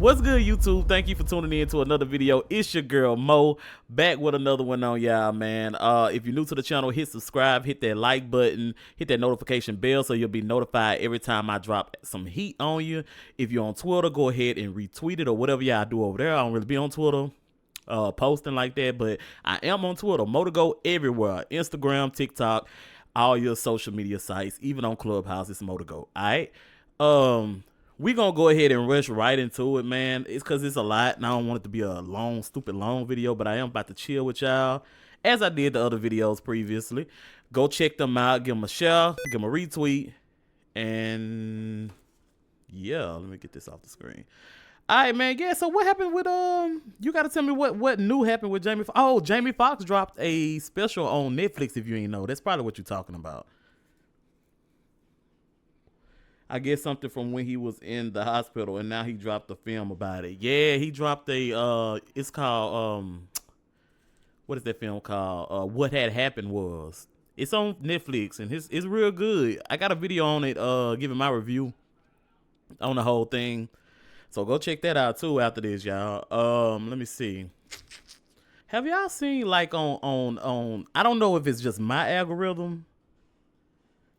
What's good, YouTube? Thank you for tuning in to another video. It's your girl Mo, back with another one on y'all, man. If you're new to the channel, hit subscribe, hit that like button, hit that notification bell so you'll be notified every time I drop some heat on you. If you're on Twitter, go ahead and retweet it or whatever y'all do over there. I don't really be on Twitter posting like that, but I am on Twitter. Mo to go everywhere. Instagram, TikTok, all your social media sites, even on Clubhouse, it's Mo to go. All right. We gonna go ahead and rush right into it, man. It's because it's a lot, and I don't want it to be a long, stupid long video, but I am about to chill with y'all, as I did the other videos previously. Go check them out, give them a share, give them a retweet, and yeah, let me get this off the screen. All right, man. Yeah, so what happened with you gotta tell me what new happened with Jamie. Oh, Jamie Foxx dropped a special on Netflix. If you ain't know, that's probably what you're talking about. I guess something from when he was in the hospital, and now he dropped a film about it. Yeah, he dropped a it's called what is that film called? What Had Happened Was. It's on Netflix, and it's real good. I got a video on it, giving my review on the whole thing. So go check that out too after this, y'all. Let me see. Have y'all seen like on I don't know if it's just my algorithm.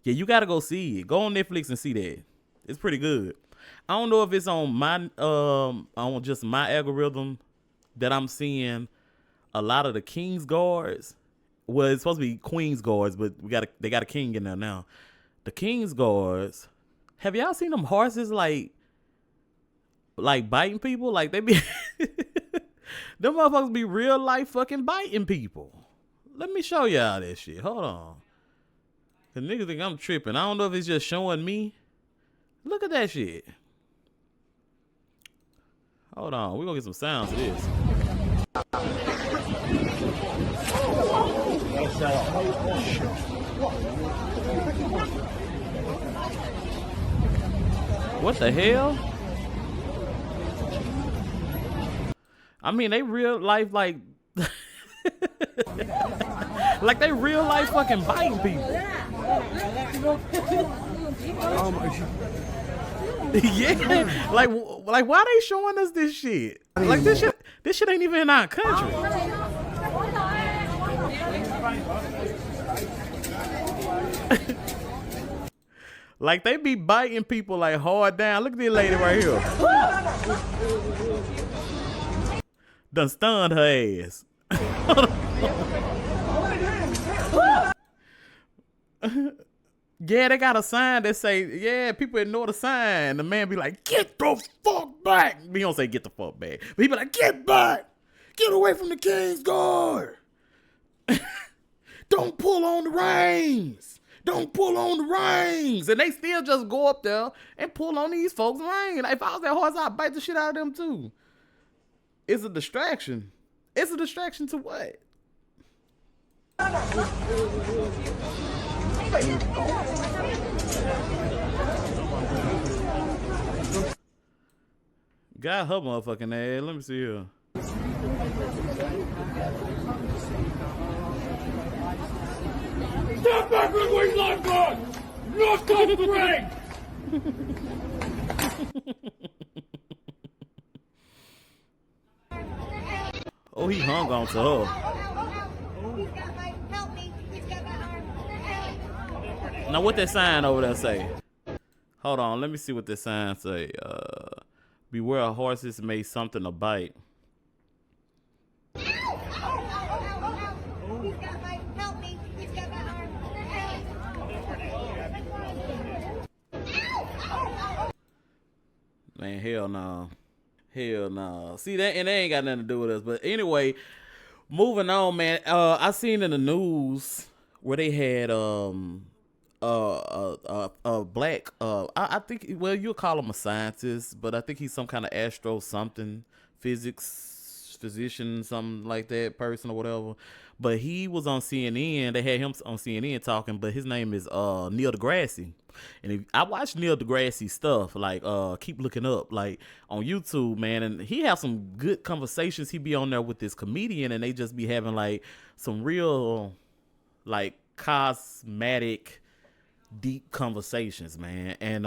Yeah, you gotta go see it. Go on Netflix and see that. It's pretty good. I don't know if it's on my on just my algorithm that I'm seeing a lot of the King's Guards. Well, it's supposed to be Queen's Guards, but they got a king in there now. The King's Guards. Have y'all seen them horses like biting people? Like they be them motherfuckers be real life fucking biting people. Let me show y'all that shit. Hold on. The niggas think I'm tripping. I don't know if it's just showing me. Look at that shit. Hold on. We're going to get some sounds to this. What the hell? I mean, they real life like... like they real life fucking biting people. Yeah, like why they showing us this shit? Like this shit ain't even in our country. Like they be biting people like hard down. Look at this lady right here. Done stunned her ass. Yeah, they got a sign that say, yeah, people ignore the sign. The man be like, get the fuck back. He don't say get the fuck back. But he be like, get back. Get away from the King's Guard. Don't pull on the reins. Don't pull on the reins. And they still just go up there and pull on these folks' reins. If I was that horse, I'd bite the shit out of them too. It's a distraction. It's a distraction to what? Got her motherfucking ass. Let me see here. Step back with wings like God! Not the break! Oh, he hung on to her. Now what that sign over there say? Hold on, let me see what this sign say. Beware of horses may something to bite. Man, hell no. Hell no. See that, and they ain't got nothing to do with us. But anyway, moving on, man. I seen in the news where they had black I think, well, you'll call him a scientist, but I think he's some kind of astro something, physics physician, something like that, person or whatever. But he was on CNN. They had him on CNN talking, but his name is Neil deGrasse. And if I watch Neil deGrasse stuff, like keep looking up, like on YouTube, man, and he have some good conversations. He be on there with this comedian, and they just be having like some real like cosmetic deep conversations, man. And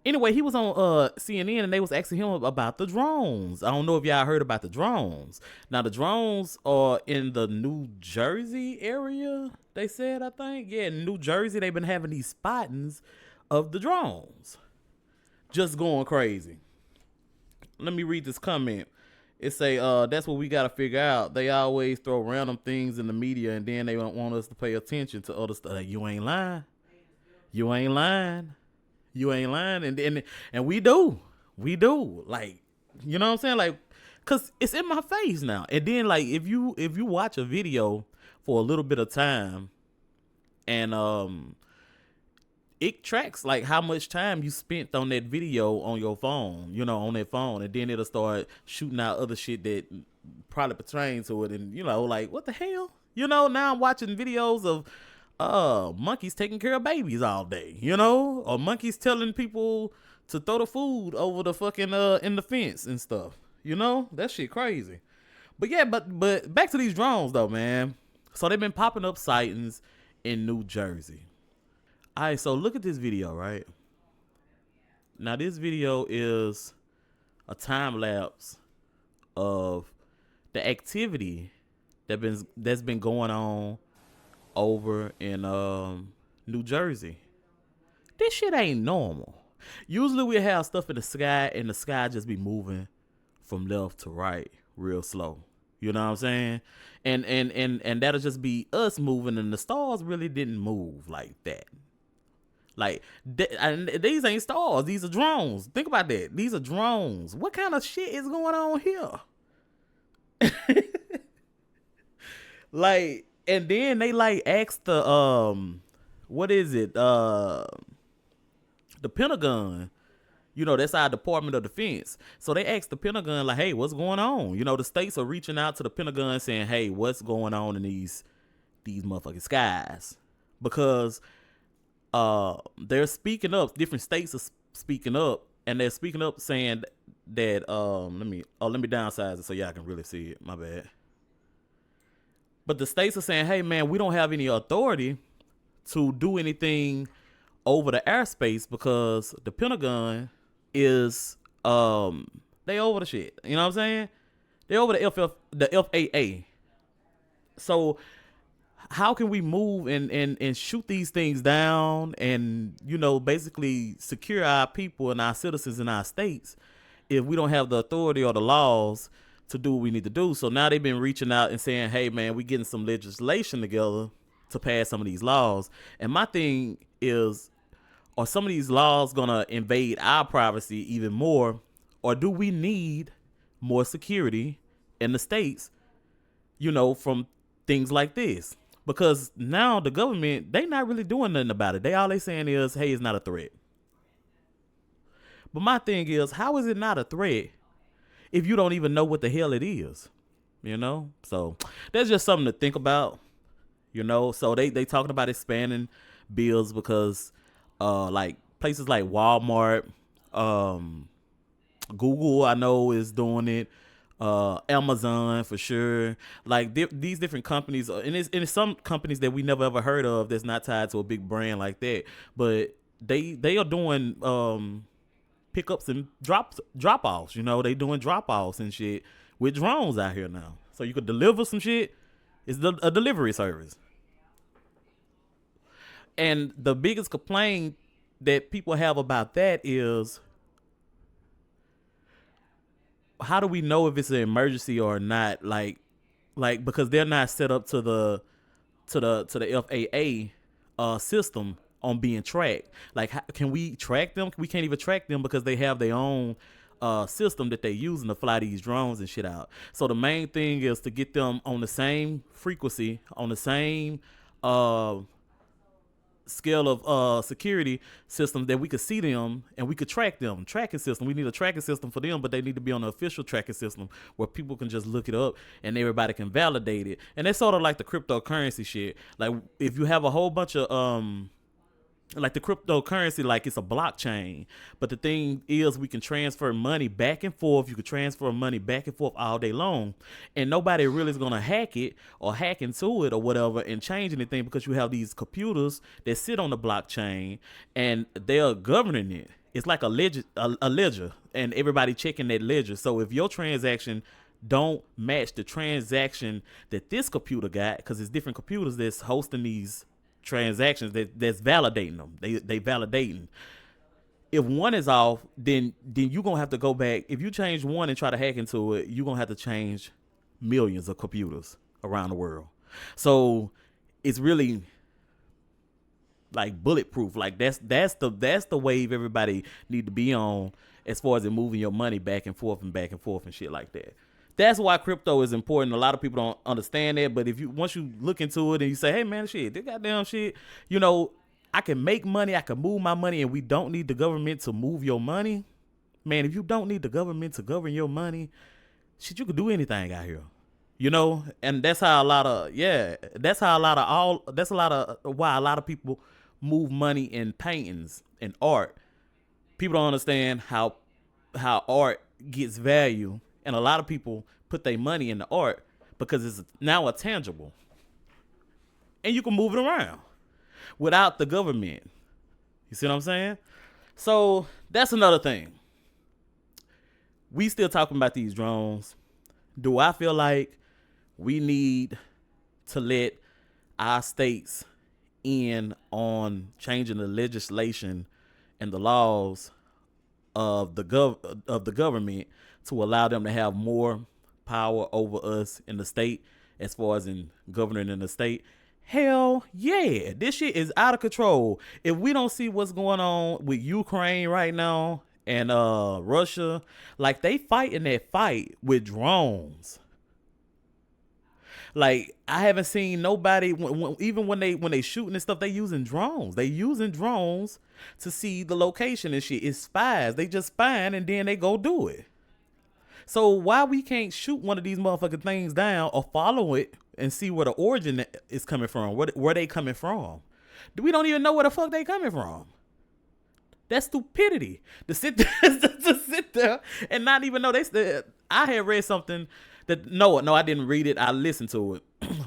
Anyway, he was on CNN and they was asking him about the drones. I don't know if y'all heard about the drones. Now the drones are in the New Jersey area. They said, I think, yeah, in New Jersey they've been having these spottings of the drones, just going crazy. Let me read this comment. It say, that's what we gotta figure out. They always throw random things in the media and then they don't want us to pay attention to other stuff. You ain't lying. You ain't lying. You ain't lying. And we do. We do. Like, you know what I'm saying? Like, cause it's in my face now. And then like if you watch a video for a little bit of time and it tracks like how much time you spent on that video on your phone, you know, on that phone, and then it'll start shooting out other shit that probably pertains to it, and you know, like what the hell, you know. Now I'm watching videos of monkeys taking care of babies all day, you know, or monkeys telling people to throw the food over the fucking in the fence and stuff, you know. That shit crazy. But yeah, but back to these drones though, man. So they've been popping up sightings in New Jersey. All right, so look at this video, right? Now this video is a time lapse of the activity that's been going on over in New Jersey. This shit ain't normal. Usually we have stuff in the sky and the sky just be moving from left to right real slow. You know what I'm saying? And that'll just be us moving and the stars really didn't move like that. Like, these ain't stars. These are drones. Think about that. These are drones. What kind of shit is going on here? Like, and then they like asked the what is it? The Pentagon. You know, that's our Department of Defense. So they asked the Pentagon, like, hey, what's going on? You know, the states are reaching out to the Pentagon saying, hey, what's going on in these motherfucking skies? Because they're speaking up. Different states are speaking up, and they're speaking up saying that let me downsize it so y'all can really see it. My bad. But the states are saying, hey man, we don't have any authority to do anything over the airspace because the Pentagon is they over the shit. You know what I'm saying? They over the FAA. So how can we move and shoot these things down and, you know, basically secure our people and our citizens in our states if we don't have the authority or the laws to do what we need to do? So now they've been reaching out and saying, hey man, we getting some legislation together to pass some of these laws. And my thing is, are some of these laws gonna invade our privacy even more, or do we need more security in the states, you know, from things like this? Because now the government, they not really doing nothing about it. All they saying is, hey, it's not a threat. But my thing is, how is it not a threat if you don't even know what the hell it is? You know? So that's just something to think about. You know? So they talking about expanding bills because like places like Walmart, Google, I know, is doing it. Amazon for sure. Like these different companies, and it's some companies that we never ever heard of that's not tied to a big brand like that, but they are doing pickups and drop offs. You know, they doing drop offs and shit with drones out here now, so you could deliver some shit. It's a delivery service. And the biggest complaint that people have about that is, how do we know if it's an emergency or not? Like because they're not set up to the FAA system on being tracked. Like, how, can we track them? We can't even track them because they have their own system that they're using to fly these drones and shit out. So the main thing is to get them on the same frequency, on the same scale of security systems that we could see them and we could track them. Tracking system. We need a tracking system for them, but they need to be on the official tracking system where people can just look it up and everybody can validate it. And that's sort of like the cryptocurrency shit. Like if you have a whole bunch of like the cryptocurrency, like it's a blockchain, but the thing is we can transfer money back and forth. You can transfer money back and forth all day long, and nobody really is gonna hack it or hack into it or whatever and change anything, because you have these computers that sit on the blockchain and they are governing it. it's like a ledger, and everybody checking that ledger. So if your transaction don't match the transaction that this computer got, because it's different computers that's hosting these transactions that's validating them. They validating. If one is off, then you're gonna have to go back. If you change one and try to hack into it, you're gonna have to change millions of computers around the world. So it's really like bulletproof. Like that's the wave everybody need to be on as far as it moving your money back and forth and shit like that. That's why crypto is important. A lot of people don't understand that, but if you once you look into it and you say, hey man, shit, this goddamn shit, you know, I can make money, I can move my money, and we don't need the government to move your money. Man, if you don't need the government to govern your money, shit, you can do anything out here. You know, and that's how a lot of why a lot of people move money in paintings and art. People don't understand how art gets value, and a lot of people put their money in the art because it's now a tangible, and you can move it around without the government. You see what I'm saying? So that's another thing. We still talking about these drones. Do I feel like we need to let our states in on changing the legislation and the laws of the government to allow them to have more power over us in the state as far as in governing in the state? Hell yeah. This shit is out of control. If we don't see what's going on with Ukraine right now and Russia, like they fighting that fight with drones. Like I haven't seen nobody even when they shooting and stuff, they using drones. They using drones to see the location and shit. It's spies. They just spying and then they go do it. So why we can't shoot one of these motherfucking things down or follow it and see where the origin is coming from, where they coming from? We don't even know where the fuck they coming from. That's stupidity to sit there and not even know. I had read something that no, I didn't read it. I listened to it,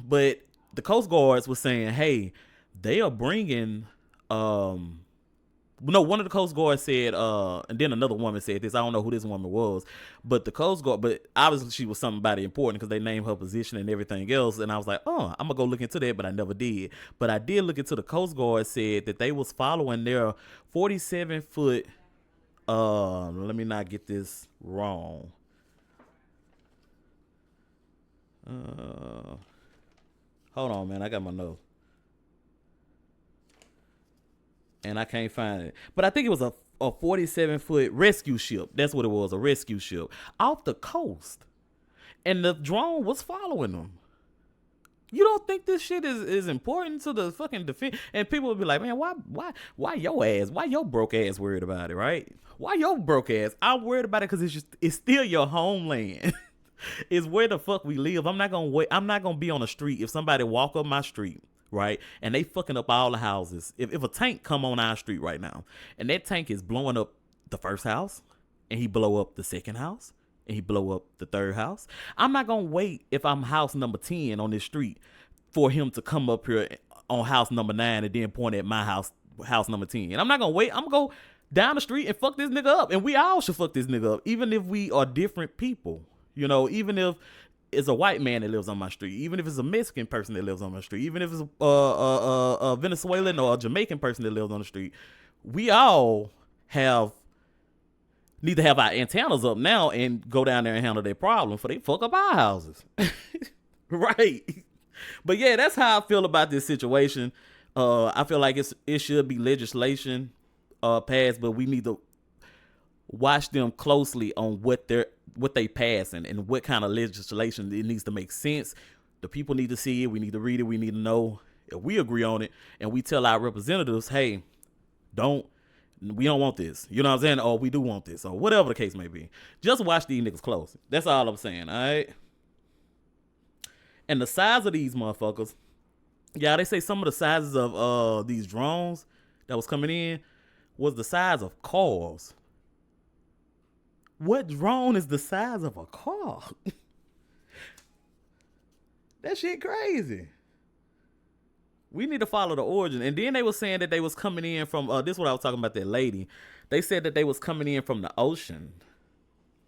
but the Coast Guards was saying, hey, they are bringing. No, one of the Coast Guards said, and then another woman said this. I don't know who this woman was, but the Coast Guard, but obviously she was somebody important because they named her position and everything else. And I was like, oh, I'm gonna go look into that, but I never did. But I did look into the Coast Guard said that they was following their 47-foot. Let me not get this wrong. Hold on, man. I got my notes. And I can't find it. But I think it was a 47-foot rescue ship. That's what it was, a rescue ship off the coast. And the drone was following them. You don't think this shit is important to the fucking defense? And people would be like, man, why your broke ass worried about it, right? Why your broke ass? I'm worried about it because it's still your homeland. It's where the fuck we live. I'm not gonna be on the street if somebody walk up my street, right, and they fucking up all the houses. If a tank come on our street right now and that tank is blowing up the first house and he blow up the second house and he blow up the third house, I'm not gonna wait if I'm house number 10 on this street for him to come up here on house number 9 and then point at my house number 10. I'm not gonna wait. I'm gonna go down the street and fuck this nigga up, and we all should fuck this nigga up, even if we are different people. You know, even if it's a white man that lives on my street, even if it's a Mexican person that lives on my street, even if it's a Venezuelan or a Jamaican person that lives on the street, we all need to have our antennas up now and go down there and handle their problem for they fuck up our houses. Right. But yeah, that's how I feel about this situation. I feel like it should be legislation passed, but we need to watch them closely on what they passing and what kind of legislation it needs to make sense. The people need to see it. We need to read it. We need to know if we agree on it, and we tell our representatives, hey, we don't want this. You know what I'm saying? Or we do want this, or whatever the case may be. Just watch these niggas close. That's all I'm saying. All right. And the size of these motherfuckers, yeah, they say some of the sizes of these drones that was coming in was the size of cars. What drone is the size of a car? That shit crazy. We need to follow the origin. And then they were saying that they was coming in from, this is what I was talking about, that lady. They said that they was coming in from the ocean.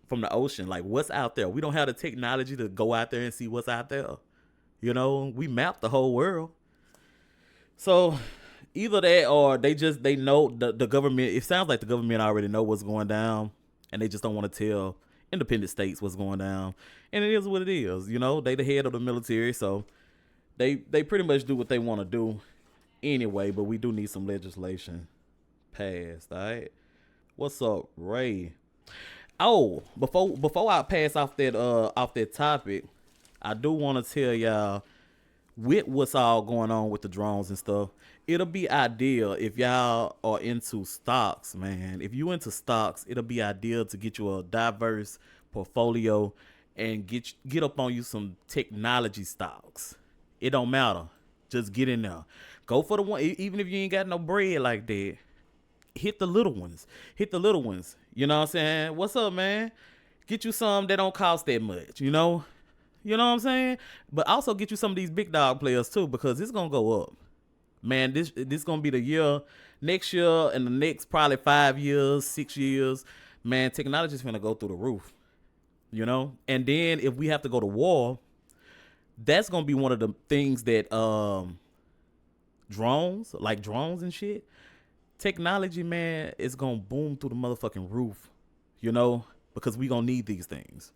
From the ocean. Like, what's out there? We don't have the technology to go out there and see what's out there. You know, we mapped the whole world. So either that or they know the government. It sounds like the government already know what's going down, and they just don't want to tell independent states what's going down. And it is what it is. You know, they the head of the military, so they pretty much do what they want to do anyway. But we do need some legislation passed. All right. What's up, Ray? Oh, before I pass off that topic, I do want to tell y'all, with what's all going on with the drones and stuff, it'll be ideal if y'all are into stocks, man. If you into stocks, it'll be ideal to get you a diverse portfolio and get up on you some technology stocks. It don't matter. Just get in there. Go for the one, even if you ain't got no bread like that. Hit the little ones. Hit the little ones. You know what I'm saying? What's up, man? Get you some that don't cost that much, you know? You know what I'm saying? But also get you some of these big dog players too, because it's gonna go up. Man, this gonna be the year, next year and the next probably 5 years, 6 years. Man, technology's gonna go through the roof. You know? And then if we have to go to war, that's gonna be one of the things that drones and shit. Technology, man, is gonna boom through the motherfucking roof. You know? Because we gonna need these things.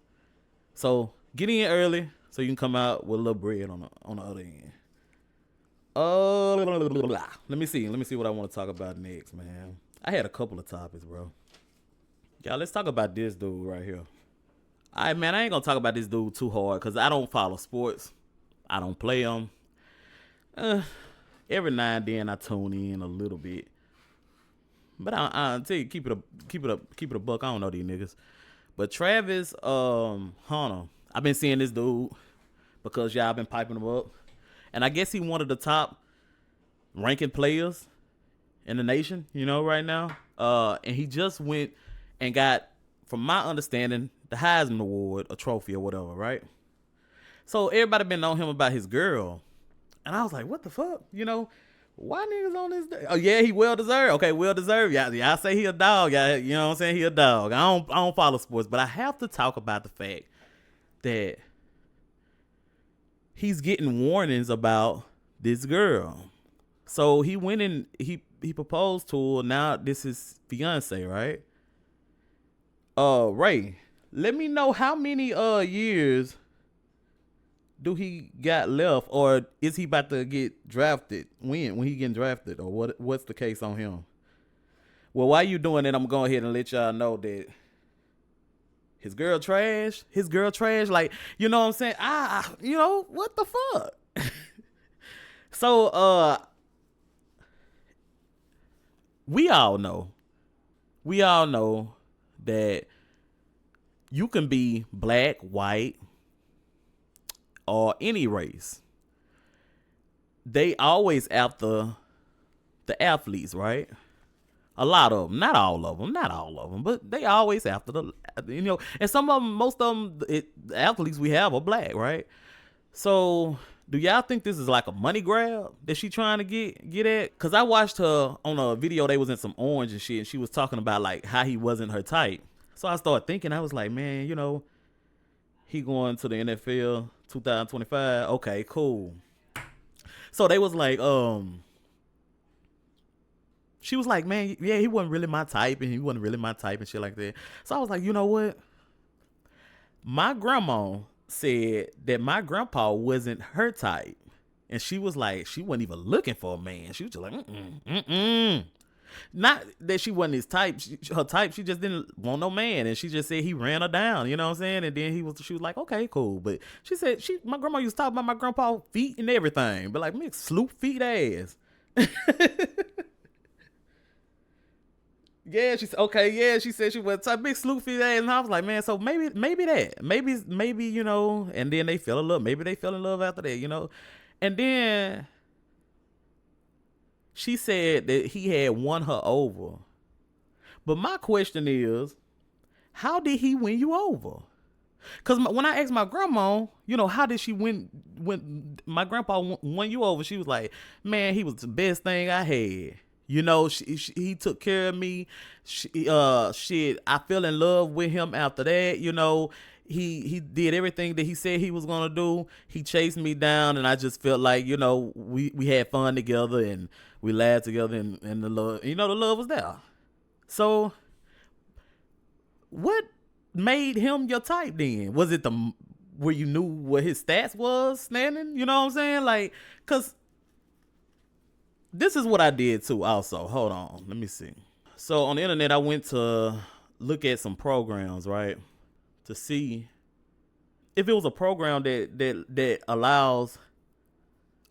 So get in early so you can come out with a little bread on the other end. Let me see what I want to talk about next, man. I had a couple of topics, bro. Y'all, let's talk about this dude right here. All right, man, I ain't gonna talk about this dude too hard because I don't follow sports. I don't play them. Every now and then I tune in a little bit, but I tell you, keep it a buck. I don't know these niggas, but Travis Hunter. I've been seeing this dude because y'all been piping him up. And I guess he one of the top ranking players in the nation, you know, right now. And he just went and got, from my understanding, the Heisman Award, a trophy or whatever, right? So everybody been on him about his girl. And I was like, what the fuck? You know, why niggas on this day? Oh, yeah, he well deserved. Okay, well deserved. Y'all say he a dog. Y'all, you know what I'm saying? He a dog. I don't follow sports, but I have to talk about the fact that he's getting warnings about this girl. So he went and he proposed to her. Now this is Fiancé, right? Ray, let me know how many years do he got left, or is he about to get drafted? When he getting drafted, or what's the case on him? Well, while you doing that, I'm going ahead and let y'all know that his girl trash, like, you know what I'm saying? You know, what the fuck? So, we all know that you can be black, white, or any race. They always after the athletes, right? A lot of them, not all of them, but they always after the, you know, and some of them, most of them, the athletes we have are black, right? So do y'all think this is like a money grab that she trying to get at? Cause I watched her on a video, they was in some orange and shit, and she was talking about like how he wasn't her type. So I started thinking, I was like, man, you know, he going to the NFL 2025. Okay, cool. So they was like, she was like, man, yeah, he wasn't really my type, and shit like that. So I was like, you know what? My grandma said that my grandpa wasn't her type. And she was like, she wasn't even looking for a man. She was just like, Not that she wasn't his type, her type. She just didn't want no man. And she just said he ran her down, you know what I'm saying? And then she was like, okay, cool. But she said, my grandma used to talk about my grandpa's feet and everything. But like, me, sloop feet ass. Yeah, she said, okay, yeah, she said she was a big sloop feet ass, and I was like, man, so maybe that, maybe, you know, and then they fell in love, maybe they fell in love after that, you know, and then she said that he had won her over, but my question is, how did he win you over? Because when I asked my grandma, you know, how did she win when my grandpa won you over, she was like, man, he was the best thing I had. You know, he took care of me. Shit, I fell in love with him after that. You know, he did everything that he said he was gonna do. He chased me down, and I just felt like, you know, we had fun together and we laughed together, and the love, you know, the love was there. So, what made him your type then? Was it the where you knew what his stats was standing? You know what I'm saying? Like, cause this is what I did too. Also, hold on, let me see. So on the internet, I went to look at some programs, right, to see if it was a program that allows,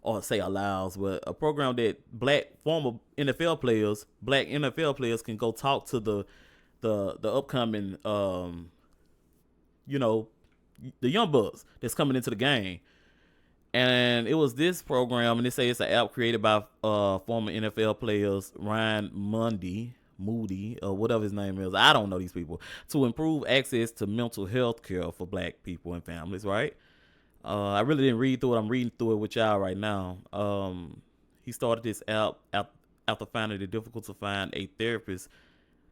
or say allows, but a program that former NFL players, black NFL players, can go talk to the upcoming, you know, the young bucks that's coming into the game. And it was this program, and they say it's an app created by former NFL players Ryan Moody, or whatever his name is. I don't know these people. To improve access to mental health care for black people and families, right? I really didn't read through it. I'm reading through it with y'all right now. He started this app after finding it difficult to find a therapist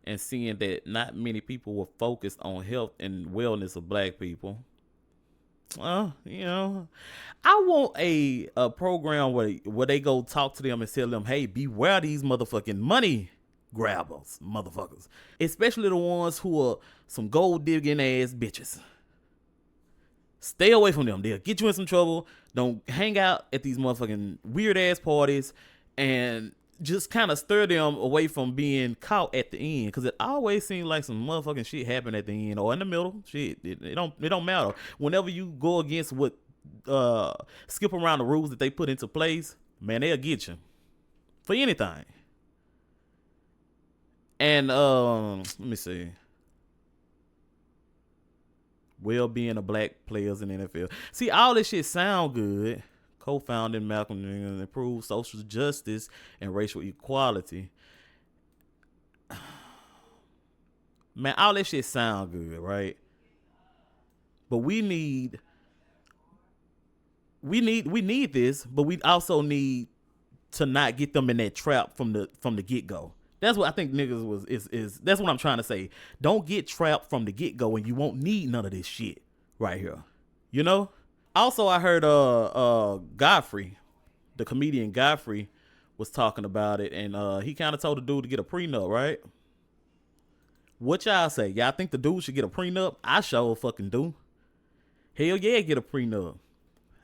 and seeing that not many people were focused on health and wellness of black people. You know, I want a program where they go talk to them and tell them, hey, beware these motherfucking money grabbers, motherfuckers. Especially the ones who are some gold digging ass bitches. Stay away from them. They'll get you in some trouble. Don't hang out at these motherfucking weird ass parties, and just kind of stir them away from being caught at the end, because it always seems like some motherfucking shit happen at the end or in the middle. Shit, it don't matter. Whenever you go against what skip around the rules that they put into place, man, they'll get you for anything. And let me see. Well-being of black players in the NFL. See, all this shit sound good. Co-founding Malcolm and improve social justice and racial equality. Man, all that shit sound good, right? But we need this, but we also need to not get them in that trap from the get-go. That's what I think niggas is that's what I'm trying to say. Don't get trapped from the get-go, and you won't need none of this shit right here. You know? Also, I heard Godfrey, the comedian Godfrey, was talking about it, and he kind of told the dude to get a prenup, right? What y'all say? Y'all think the dude should get a prenup? I sure fucking do. Hell yeah, get a prenup.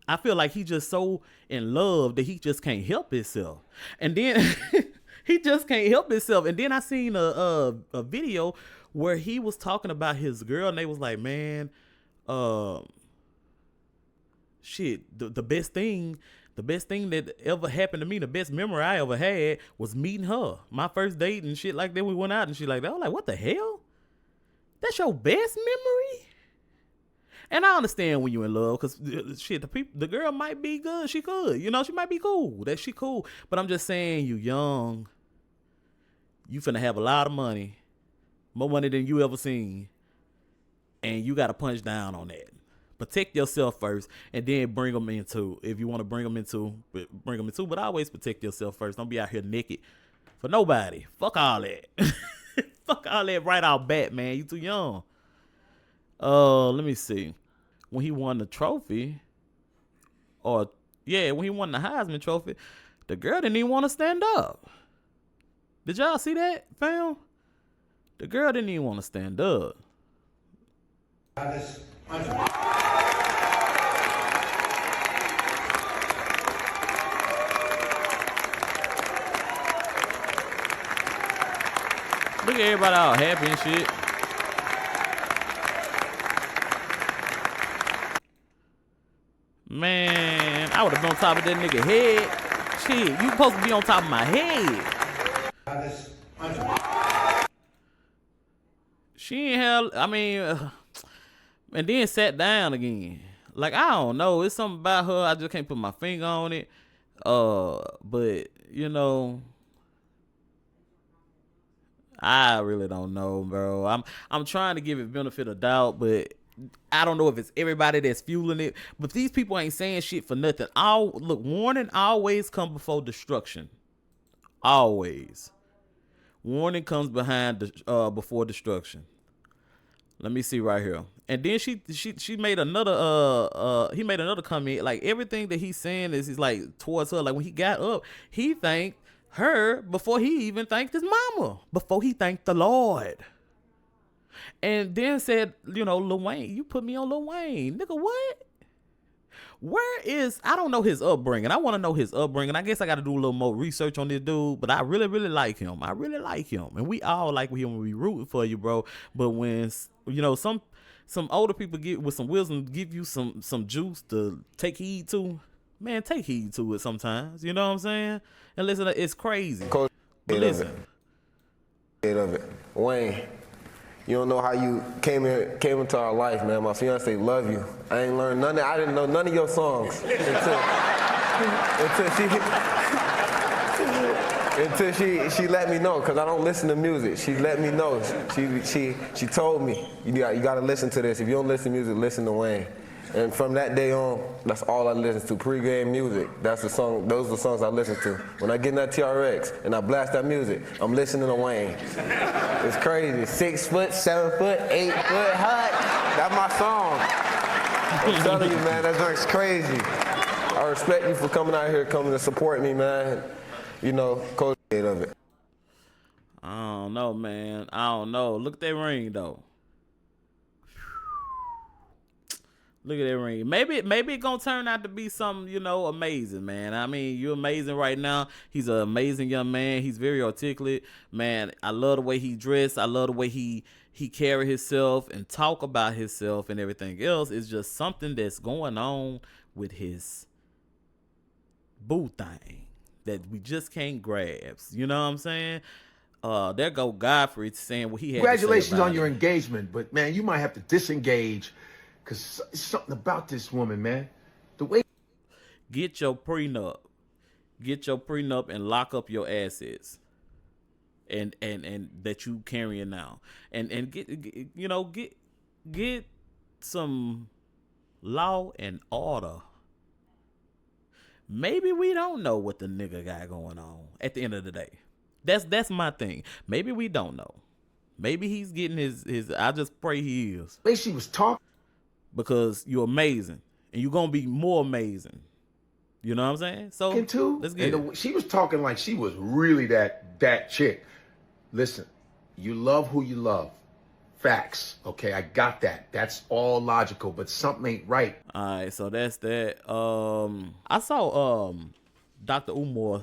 I feel like he just so in love that he just can't help himself. And then he just can't help himself. And then I seen a video where he was talking about his girl, and they was like, man, shit, the best thing that ever happened to me, the best memory I ever had was meeting her. My first date and shit like that. We went out and shit like that. I was like, what the hell? That's your best memory? And I understand when you're in love, because shit, the girl might be good. She could, you know, she might be cool. That she cool. But I'm just saying, you young, you finna have a lot of money, more money than you ever seen, and you got to punch down on that. Protect yourself first, and then bring them into. If you want to bring them into, but always protect yourself first. Don't be out here naked for nobody. Fuck all that. Fuck all that right out bat, man. You too young. Let me see. When he won the trophy, when he won the Heisman trophy, the girl didn't even want to stand up. Did y'all see that, fam? The girl didn't even want to stand up. Look at everybody all happy and shit. Man, I would have been on top of that nigga head. Shit, you supposed to be on top of my head. She ain't hell. I mean, and then sat down again. Like, I don't know. It's something about her. I just can't put my finger on it. But you know, I really don't know, bro. I'm trying to give it benefit of doubt, but I don't know if it's everybody that's fueling it. But these people ain't saying shit for nothing. Warning always come before destruction. Always. Warning comes behind before destruction. Let me see right here. And then she made another he made another comment, like everything that he's saying is like towards her. Like when he got up, he thanked her before he even thanked his mama, before he thanked the Lord. And then said, you know, Lil Wayne, you put me on Lil Wayne. Nigga, what? Where is, I don't know his upbringing. I want to know his upbringing. I guess I got to do a little more research on this dude, but I really, really like him. I really like him. And we all like him when we rooting for you, bro. But when, you know, some older people get with some wisdom, give you some juice to take heed to, man, take heed to it sometimes. You know what I'm saying? And listen, it's crazy. Coach, But listen. of it. Wayne, you don't know how you came into our life, man. My fiance love you. I ain't learned none of, I didn't know none of your songs until she let me know, because I don't listen to music. She let me know. She told me, you got to listen to this. If you don't listen to music, listen to Wayne. And from that day on, that's all I listen to. Pre-game music. That's the song. Those are the songs I listen to. When I get in that TRX and I blast that music, I'm listening to Wayne. It's crazy. 6 foot, 7 foot, 8 foot hot. That's my song. I'm telling you, man, that junk's crazy. I respect you for coming out here, coming to support me, man. You know, coach of it. I don't know, man. I don't know. Look at that ring, though. Look at that ring. Maybe it's gonna turn out to be something, you know, amazing, man. I mean, you're amazing right now. He's an amazing young man. He's very articulate, man. I love the way he dressed. I love the way he carry himself and talk about himself and everything else. It's just something that's going on with his boo thing that we just can't grasp. You know what I'm saying? There go Godfrey saying what he had. Congratulations to say about on your it. engagement, but man, you might have to disengage, because it's something about this woman, man. The way. Get your prenup and lock up your assets and that you carrying now, and get some law and order. Maybe we don't know what the nigga got going on at the end of the day. That's my thing. Maybe we don't know. Maybe he's getting his I just pray he is. The way she was talking. Because you're amazing and you're gonna be more amazing. You know what I'm saying? So let's get it. She was talking like she was really that chick. Listen, you love who you love. Facts. Okay, I got that. That's all logical, but something ain't right. All right, so that's that. I saw Dr. Umar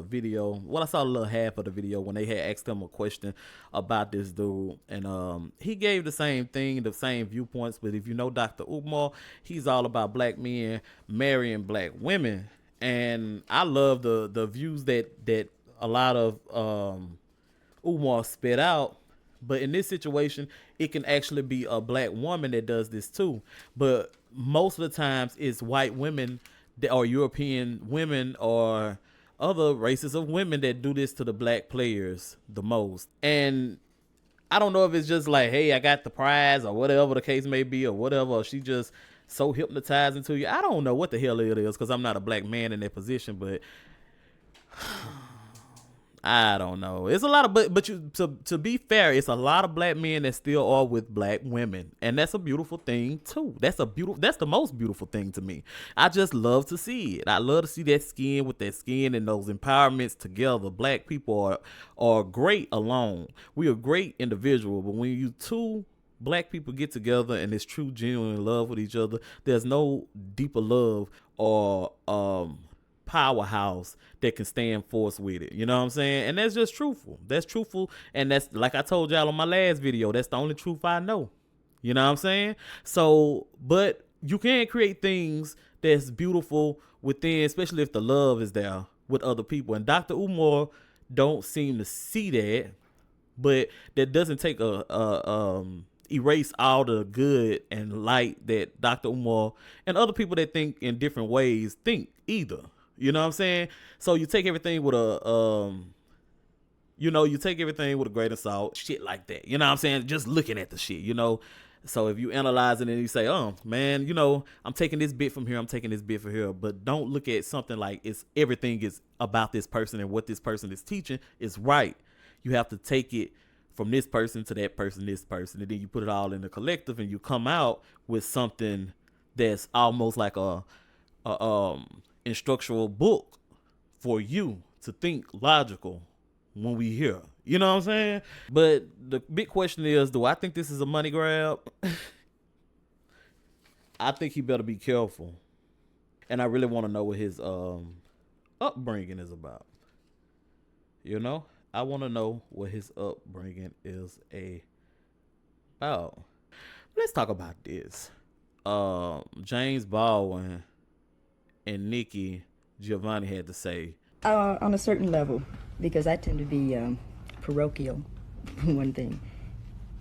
video. Well, I saw a little half of the video when they had asked him a question about this dude, and he gave the same thing, the same viewpoints. But if you know Dr. Umar, he's all about black men marrying black women, and I love the views that a lot of Umar spit out. But in this situation, it can actually be a black woman that does this too. But most of the times it's white women or European women or other races of women that do this to the black players the most. And I don't know if it's just like, hey, I got the prize or whatever the case may be or whatever. Or she just so hypnotized into you. I don't know what the hell it is because I'm not a black man in that position, but I don't know. It's a lot of, but to be fair, it's a lot of black men that still are with black women, and that's a beautiful thing too. That's the most beautiful thing to me. I just love to see it. I love to see that skin with that skin and those empowerments together. Black people are great alone. We are great individual, but when you two black people get together and it's true, genuine love with each other, there's no deeper love or powerhouse that can stand force with it. You know what I'm saying? And that's just truthful. That's truthful. And that's, like I told y'all on my last video, that's the only truth I know. You know what I'm saying? So, but you can create things that's beautiful within, especially if the love is there with other people. And Dr. Umar don't seem to see that, but that doesn't take erase all the good and light that Dr. Umar and other people that think in different ways think either. You know what I'm saying? So you take everything with you take everything with a grain of salt, shit like that. You know what I'm saying? Just looking at the shit, So if you analyze it and you say, oh man, you know, I'm taking this bit from here, I'm taking this bit from here, but don't look at something like it's everything is about this person and what this person is teaching is right. You have to take it from this person to that person, this person, and then you put it all in the collective and you come out with something that's almost like a instructional book for you to think logical when we hear. You know what I'm saying? But the big question is, do I think this is a money grab? I think he better be careful. And I really want to know what his upbringing is about. You know? I want to know what his upbringing is about. Let's talk about this. James Baldwin and Nikki Giovanni had to say. On a certain level, because I tend to be parochial, for one thing.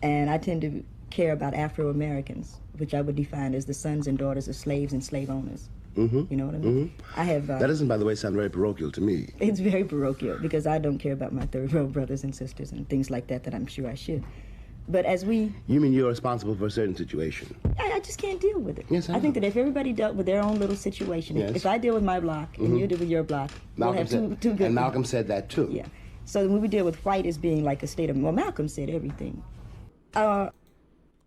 And I tend to care about Afro-Americans, which I would define as the sons and daughters of slaves and slave owners. Mm-hmm. You know what I mean? Mm-hmm. I have. That doesn't, by the way, sound very parochial to me. It's very parochial, because I don't care about my third-world brothers and sisters and things like that I'm sure I should. But as we... You mean you're responsible for a certain situation? I just can't deal with it. Yes, I know. think that if everybody dealt with their own little situation, yes. If I deal with my block and you deal with your block, we'll have two good... And Malcolm said that too. Yeah. So when we deal with white as being like a state of... Well, Malcolm said everything. And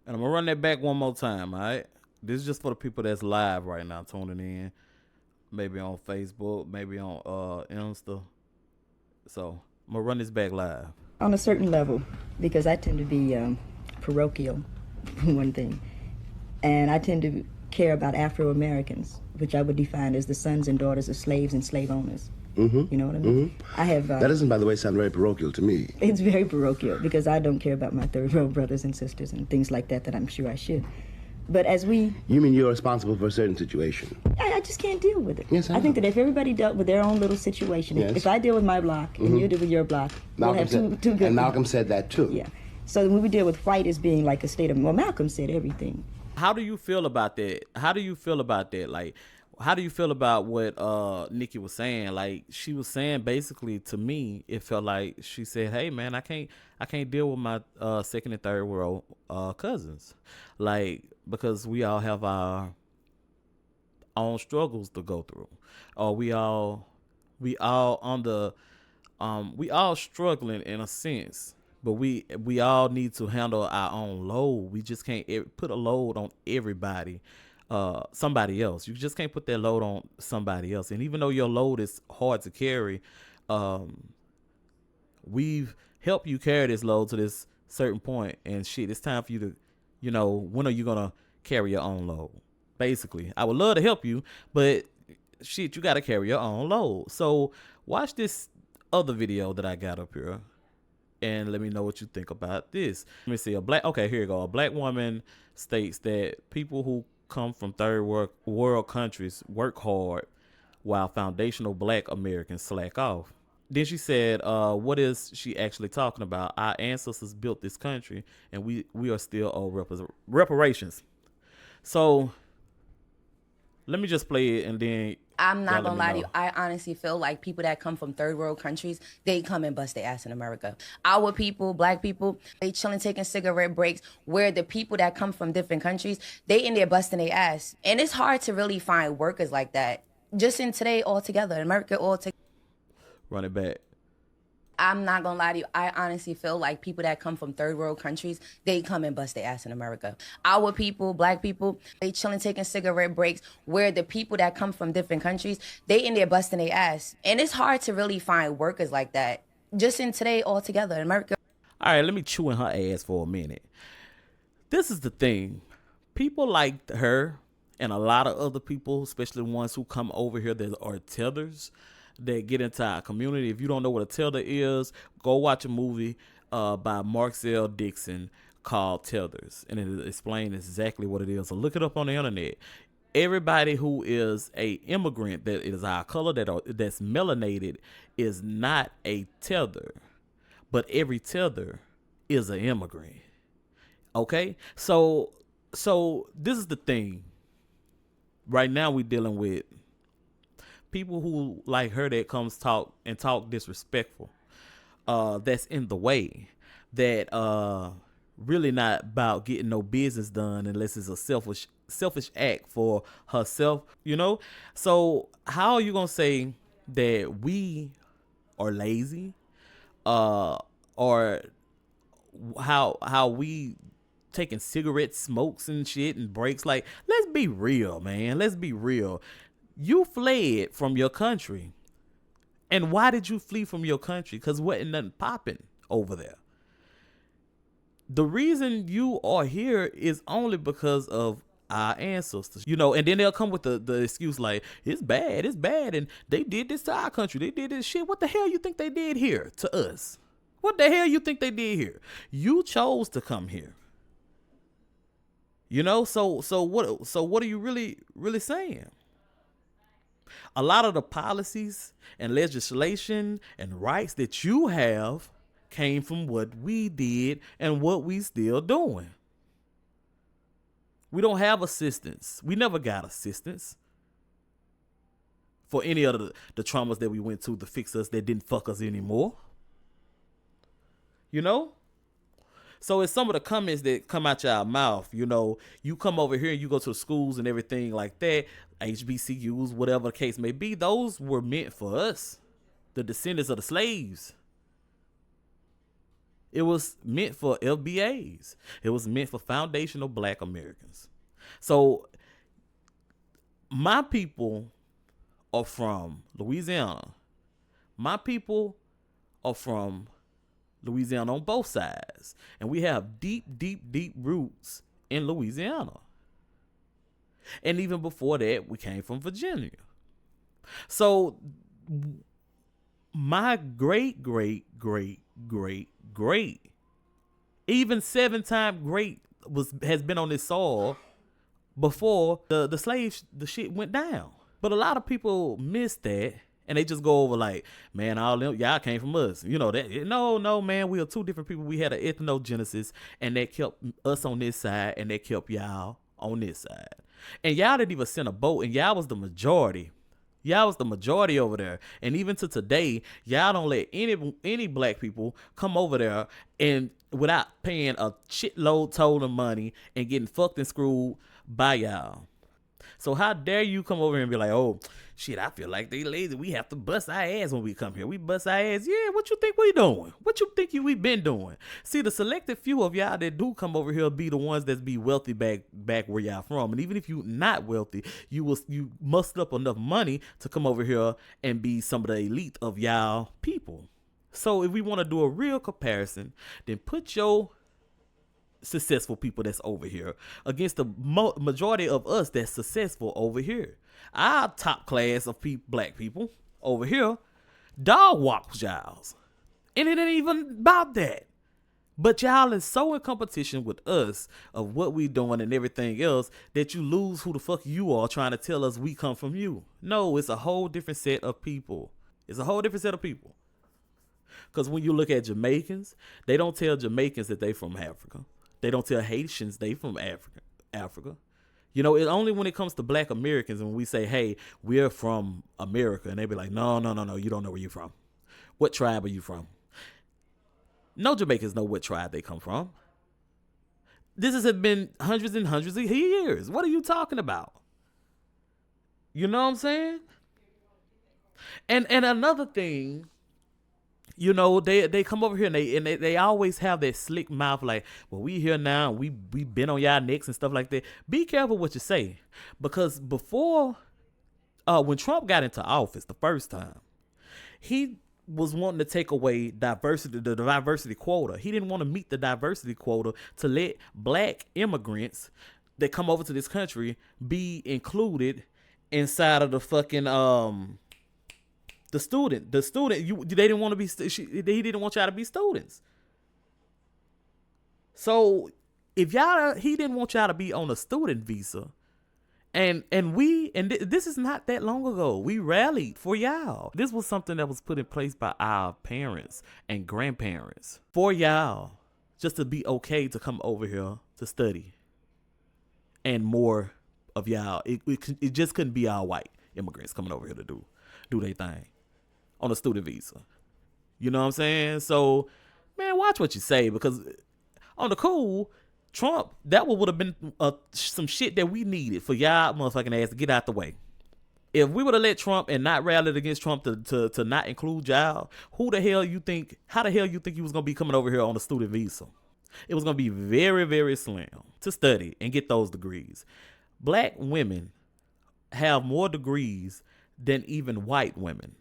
I'm going to run that back one more time, all right? This is just for the people that's live right now, tuning in. Maybe on Facebook, maybe on Insta. So I'm going to run this back live. On a certain level, because I tend to be parochial, for one thing. And I tend to care about Afro-Americans, which I would define as the sons and daughters of slaves and slave owners. Mm-hmm. You know what I mean? Mm-hmm. I have... that doesn't, by the way, sound very parochial to me. It's very parochial, because I don't care about my third-world brothers and sisters and things like that I'm sure I should. But as we... You mean you're responsible for a certain situation? I just can't deal with it. Yes, I know. think that if everybody dealt with their own little situation, yes. If I deal with my block and you deal with your block, Malcolm we'll have said, two good... And Malcolm said that too. Yeah. So when we deal with white as being like a state of... Well, Malcolm said everything. How do you feel about that? Like, how do you feel about what Nikki was saying? Like, she was saying basically to me, it felt like she said, "Hey man, I can't deal with my second and third world cousins, like, because we all have our own struggles to go through, or we all struggling in a sense." But we all need to handle our own load. We just can't put a load on everybody, somebody else. You just can't put that load on somebody else. And even though your load is hard to carry, we've helped you carry this load to this certain point. And shit, it's time for you to, you know, when are you going to carry your own load? Basically, I would love to help you, but shit, you got to carry your own load. So watch this other video that I got up here. And let me know what you think about this. Let me see. Okay, here you go. A black woman states that people who come from third world countries work hard while foundational black Americans slack off. Then she said, what is she actually talking about? Our ancestors built this country and we are still owed reparations. So let me just play it and then... I'm not gonna lie to you. I honestly feel like people that come from third world countries, they come and bust their ass in America. Our people, black people, they chilling, taking cigarette breaks, where the people that come from different countries, they in there busting their ass. And it's hard to really find workers like that. Just in today altogether, America altogether. Run it back. I'm not gonna lie to you. I honestly feel like people that come from third world countries, they come and bust their ass in America. Our people, black people, they chilling, taking cigarette breaks, where the people that come from different countries, they in there busting their ass. And it's hard to really find workers like that. Just in today altogether, America. All right, let me chew in her ass for a minute. This is the thing. People like her and a lot of other people, especially ones who come over here that are tethers, that get into our community. If you don't know what a tether is, go watch a movie by Marcel Dixon called Tethers, and it explains exactly what it is. So look it up on the internet. Everybody who is a immigrant that is our color, that's melanated, is not a tether, but every tether is an immigrant. Okay, so this is the thing. Right now we're dealing with people who like her that comes talk disrespectful, that's in the way, that really not about getting no business done unless it's a selfish act for herself, you know? So how are you gonna say that we are lazy, or how we taking cigarette smokes and shit and breaks? Like, let's be real, man. Let's be real. You fled from your country. And why did you flee from your country? Because wasn't nothing popping over there. The reason you are here is only because of our ancestors, you know, and then they'll come with the excuse like, it's bad, and they did this to our country, they did this shit. What the hell you think they did here to us? What the hell you think they did here? You chose to come here. You know, so what are you really saying? A lot of the policies and legislation and rights that you have came from what we did and what we still doing. We don't have assistance. We never got assistance for any of the traumas that we went to fix us that didn't fuck us anymore. You know? So it's some of the comments that come out your mouth, you know, you come over here and you go to the schools and everything like that, HBCUs, whatever the case may be, those were meant for us, the descendants of the slaves. It was meant for FBAs. It was meant for foundational Black Americans. So my people are from Louisiana. My people are from Louisiana on both sides. And we have deep, deep, deep roots in Louisiana. And even before that, we came from Virginia. So my great, even 7-time great has been on this soil before the slaves, the shit went down. But a lot of people miss that. And they just go over like, man, all them, y'all came from us. You know, that no, man, we are two different people. We had an ethnogenesis, and that kept us on this side, and that kept y'all on this side. And y'all didn't even send a boat, and y'all was the majority. Y'all was the majority over there. And even to today, y'all don't let any Black people come over there and without paying a shitload total of money and getting fucked and screwed by y'all. So how dare you come over here and be like, oh, shit, I feel like they lazy. We have to bust our ass when we come here. We bust our ass. Yeah, what you think we doing? What you think we been doing? See, the selected few of y'all that do come over here be the ones that be wealthy back where y'all from. And even if you not wealthy, you mustered up enough money to come over here and be some of the elite of y'all people. So if we want to do a real comparison, then put your successful people that's over here against the majority of us that's successful over here. Our top class of Black people over here dog walks y'all's, and it ain't even about that. But y'all is so in competition with us of what we doing and everything else that you lose who the fuck you are trying to tell us we come from you. No, it's a whole different set of people. It's a whole different set of people. Because when you look at Jamaicans, they don't tell Jamaicans that they from Africa. They don't tell Haitians they from Africa. You know, it only when it comes to Black Americans and when we say, hey, we're from America, and they be like, no, you don't know where you're from. What tribe are you from? No Jamaicans know what tribe they come from. This has been hundreds and hundreds of years. What are you talking about? You know what I'm saying? And another thing, you know, they come over here and they always have that slick mouth like, well, we here now, we been on y'all necks and stuff like that. Be careful what you say, because before, when Trump got into office the first time, he was wanting to take away the diversity quota. He didn't want to meet the diversity quota to let Black immigrants that come over to this country be included inside of the fucking the student, they didn't want to be, he didn't want y'all to be students. So if he didn't want y'all to be on a student visa, and this is not that long ago, we rallied for y'all. This was something that was put in place by our parents and grandparents for y'all, just to be okay to come over here to study. And more of y'all, it just couldn't be all white immigrants coming over here to do their thing on a student visa. You know what I'm saying? So, man, watch what you say, because on the cool, Trump, that would have been some shit that we needed for y'all motherfucking ass to get out the way. If we would have let Trump and not rallied against Trump to not include y'all, how the hell you think you was going to be coming over here on a student visa? It was going to be very, very slim to study and get those degrees. Black women have more degrees than even white women.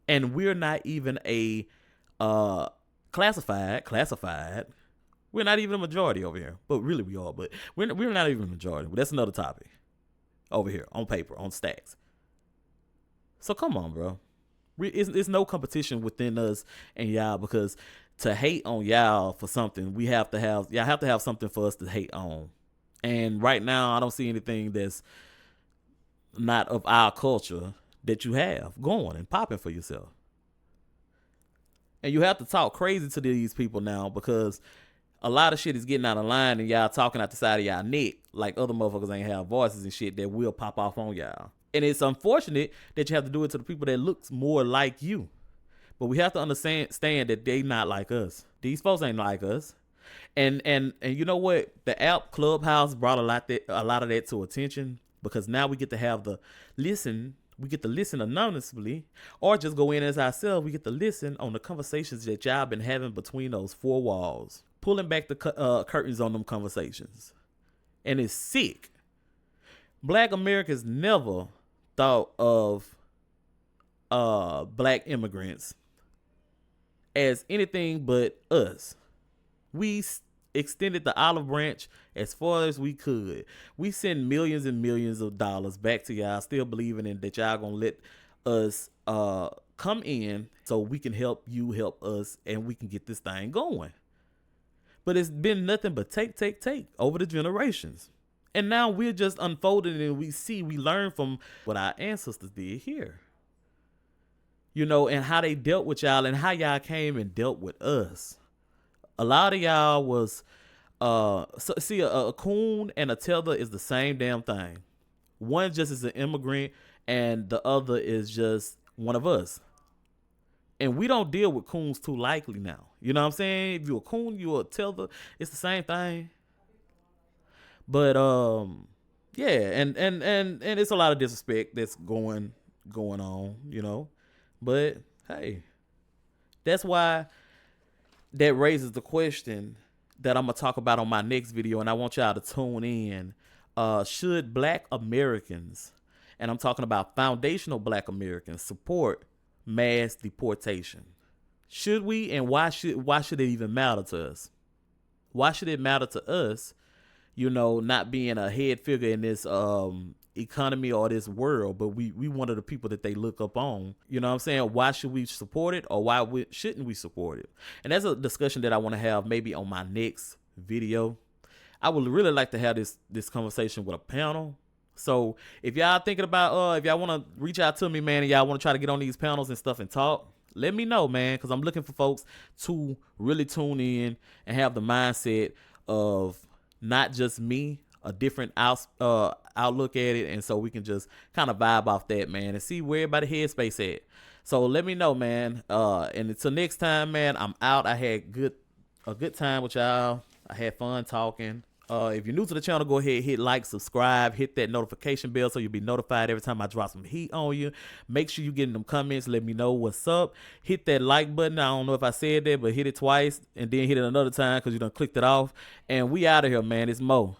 And we're not even a classified. We're not even a majority over here. But really we are. But we're not even a majority. But that's another topic over here on paper, on stacks. So come on, bro. It's no competition within us and y'all, because to hate on y'all for something, y'all have to have something for us to hate on. And right now, I don't see anything that's not of our culture that you have going and popping for yourself. And you have to talk crazy to these people now, because a lot of shit is getting out of line and y'all talking out the side of y'all neck like other motherfuckers ain't have voices and shit that will pop off on y'all. And it's unfortunate that you have to do it to the people that looks more like you. But we have to understand that they not like us. These folks ain't like us. And you know what? The app Clubhouse brought a lot of that to attention, because now we get to have the listen. We get to listen anonymously, or just go in as ourselves. We get to listen on the conversations that y'all been having between those four walls, pulling back the curtains on them conversations. And it's sick. Black Americans never thought of black immigrants as anything but us. We extended the olive branch as far as we could. We send millions and millions of dollars back to y'all, still believing in that y'all gonna let us come in so we can help you help us and we can get this thing going. But it's been nothing but take over the generations. And now we're just unfolding and we learn from what our ancestors did here. You know, and how they dealt with y'all and how y'all came and dealt with us. A lot of y'all was, a coon and a tether is the same damn thing. One just is an immigrant and the other is just one of us. And we don't deal with coons too likely now. You know what I'm saying? If you're a coon, you're a tether, it's the same thing. But yeah, and it's a lot of disrespect that's going on, you know. But hey, that's why that raises the question that I'm gonna talk about on my next video, and I want y'all to tune in. Should Black Americans, and I'm talking about foundational Black Americans, support mass deportation? Should we, and why should it even matter to us? Why should it matter to us? You know, not being a head figure in this economy or this world, but we one of the people that they look up on. You know what I'm saying? Why should we support it, or why shouldn't we support it? And that's a discussion that I want to have maybe on my next video. I would really like to have this conversation with a panel. So if y'all thinking about if y'all want to reach out to me, man, and y'all want to try to get on these panels and stuff and talk, let me know, man, because I'm looking for folks to really tune in and have the mindset of not just me, a different outlook at it, and so we can just kind of vibe off that, man, and see where everybody headspace at. So let me know, man. And until next time, man, I'm out. I had a good time with y'all. I had fun talking. If you're new to the channel, go ahead, hit like, subscribe, hit that notification bell so you'll be notified every time I drop some heat on you. Make sure you get in them comments. Let me know what's up. Hit that like button. I don't know if I said that, but hit it twice and then hit it another time because you done clicked it off. And we out of here, man. It's Mo.